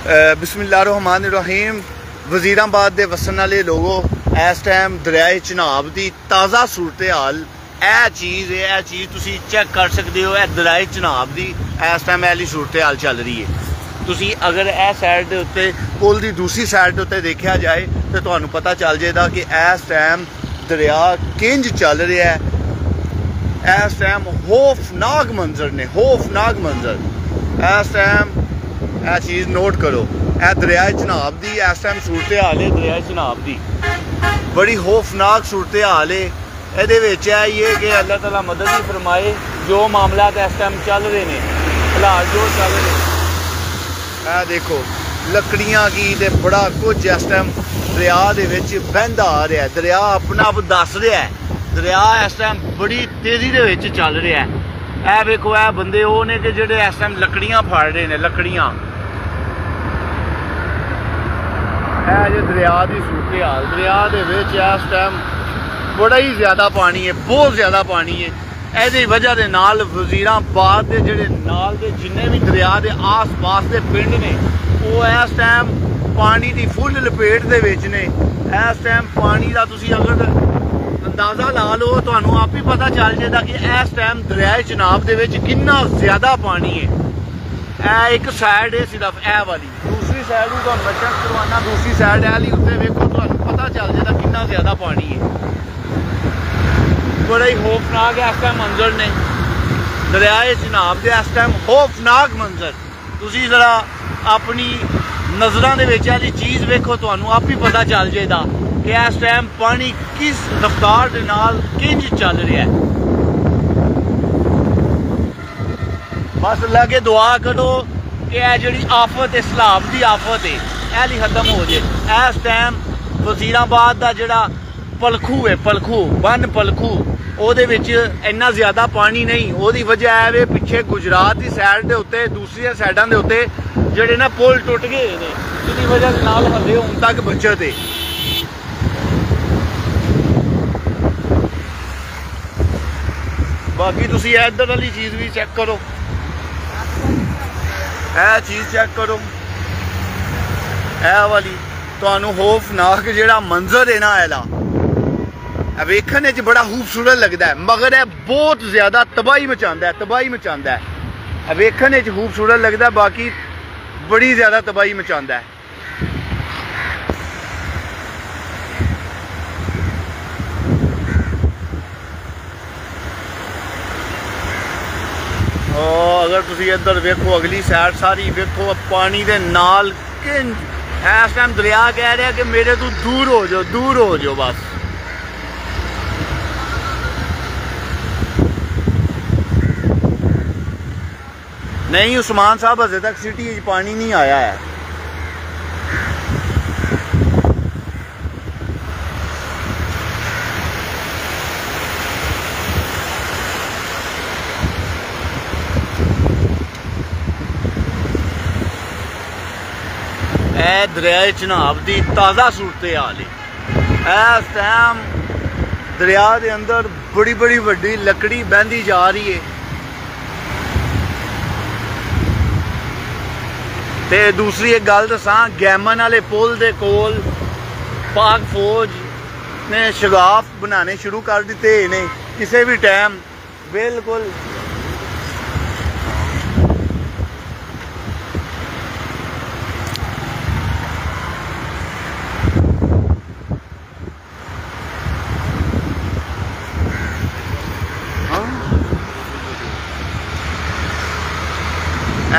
बिस्मिल्लाहिर्रहमानिर्रहीम। वजीराबाद के वसन वाले लोगों, इस टाइम दरियाए चिनाब की ताज़ा सूरत हाल यह चीज़ तुसी चेक कर सकते हो। दरियाए चिनाब की इस टाइम ऐसी सूरत हाल चल रही है। तुसी अगर यह साइड के उत्ते पुल की दूसरी साइड के उत्ते देखा जाए तो तुहानू पता चल जाएगा कि इस टाइम दरिया किंज चल रहा है। इस टाइम खौफनाक मंजर ने, खौफनाक मंजर। इस टाइम यह चीज़ नोट करो, यह दरियाए चिनाब की इस टाइम सूरत हाल है। दरियाए चिनाब की बड़ी खौफनाक सूरत हाल है। ये कि अल्लाह ताला मदद ही फरमाए। जो मामला इस टाइम चल रहे हैं, हालात जो चल रहे हैं, यह देखो लकड़ियां की ते बड़ा कुछ इस टाइम दरिया दे विच बहंदा आ रहा है। दरिया अपना आप दस रहा है। दरिया इस टाइम बड़ी तेजी दे विच चल रहा है। यह देखो यह बंदे वो ने कि जेडे इस टाइम लकड़ियां फाड़ रहे हैं। लकड़ियां जो दरिया की सूरत हाल, दरिया दे विच इस टाइम बड़ा ही ज़्यादा पानी है, बहुत ज़्यादा पानी है। इसकी वजह के नाल वजीराबाद के जेडे नाल दे जिन्ने भी दरिया के आस पास के पिंड ने वो इस टाइम पानी की फुल लपेट दे विच ने। इस टाइम पानी का तुसी अगर अंदाज़ा ला लो तो आप ही पता चल जाएगा कि इस टाइम दरियाए चिनाब के विच कितना ज़्यादा पानी है। एक साइड है सिर्फ ए वाली, दूसरी साइड भी तो मैं चेक करवाना। दूसरी साइड वाली उत्ते वेखो तो पता चल जाएगा कितना ज़्यादा पानी है। बड़ा ही खौफनाक है इस टाइम मंजर ने दरियाए चिनाब के। इस टाइम खौफनाक मंजर तुसी जरा अपनी नज़रों के विच वाली चीज़ वेखो तो आप ही पता चल जाएगा कि इस टाइम पानी किस रफ्तार के नाल किंज चल रहा है। बस अल्लाह के दुआ करो कि यह जी आफत है, सैलाब की आफत है, यह खत्म हो जाए। इस टाइम वजीराबाद का जोड़ा पलखू है, पलखू बन पलखू, ਉਹਦੇ ਵਿੱਚ ਇੰਨਾ ज़्यादा पानी नहीं। ਉਹਦੀ वजह है पिछे गुजरात की साइड के उत्ते दूसरी साइडों के उत्ते ਜਿਹੜੇ ना पुल टुट गए हैं, जिसकी वजह के नाल हले हुण तक बचत है। बाकी तुसी इधर वाली चीज़ भी चेक करो, यह चीज़ चेक करो, यह वाली तुहानू खौफनाक जिहड़ा मंजर है ना एला वेखने च बड़ा खूबसूरत लगता है, मगर यह बहुत ज़्यादा तबाही मचाता है, तबाही मचाता है। वेखने च खूबसूरत लगता है, बाकी बड़ी ज़्यादा तबाही मचाता है। अगर तुसी इधर वेखो अगली साइड सारी वेखो पानी के नाल किंज इस टाइम दरिया कह रहा कि मेरे तो दूर हो जाओ, दूर हो जाओ बस। नहीं उस्मान साहब अजे तक सिटी पानी नहीं आया है। दरियाए चिनाब की ताज़ा सूरत हाल है। इस टाइम दरिया के अंदर बड़ी बड़ी वड्डी लकड़ी बहती जा रही है। ते दूसरी एक गल दसा, गैमन वाले पुल के कोल पाक फौज ने शगाफ बनाने शुरू कर दिते ने। किसी भी टाइम बिल्कुल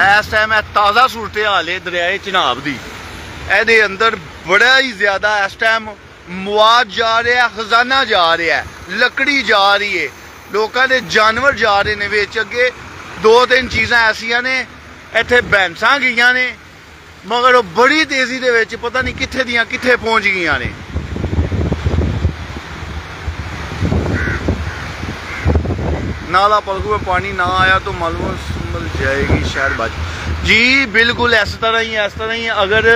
इस टाइम ताज़ा सूरत हाल है दरियाए चिनाब की। ये अंदर बड़ा ही ज़्यादा इस टाइम मवाद जा रहा है, खजाना जा रहा है, लकड़ी जा रही है, लोगों के जानवर जा रहे हैं विच। अगे दो तीन चीज़ां ऐसियां ने इत्थे बैंसां गईयां ने, मगर वो बड़ी तेज़ी दे विच पता नहीं कित्थे दियां कित्थे पहुँच गईयां ने। नाला पलकू में पानी ना आया तो मालूम मिल जाएगी शायद बच जी। बिल्कुल इस तरह ही अगर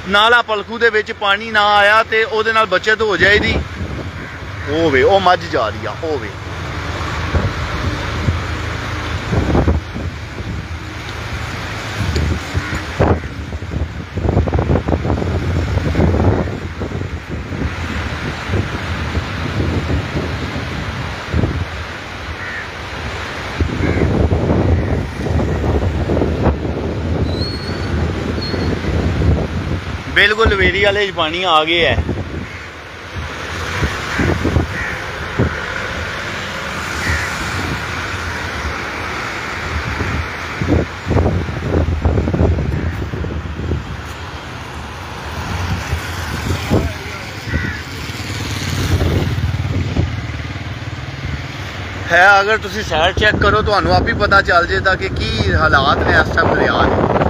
नाला पलखू दे विच पानी ना आया तो ਉਹਦੇ ਨਾਲ बचत हो जाएगी। ਉਹ ਵੇ ਉਹ मझ जा रही है, ਉਹ ਵੇ बिल्कुल लवेरी वाले पानी आ गया है। है अगर तुसी सैर चेक करो तो आप ही पता चल जाएगा कि हालात ने इस टाइम दरिया के।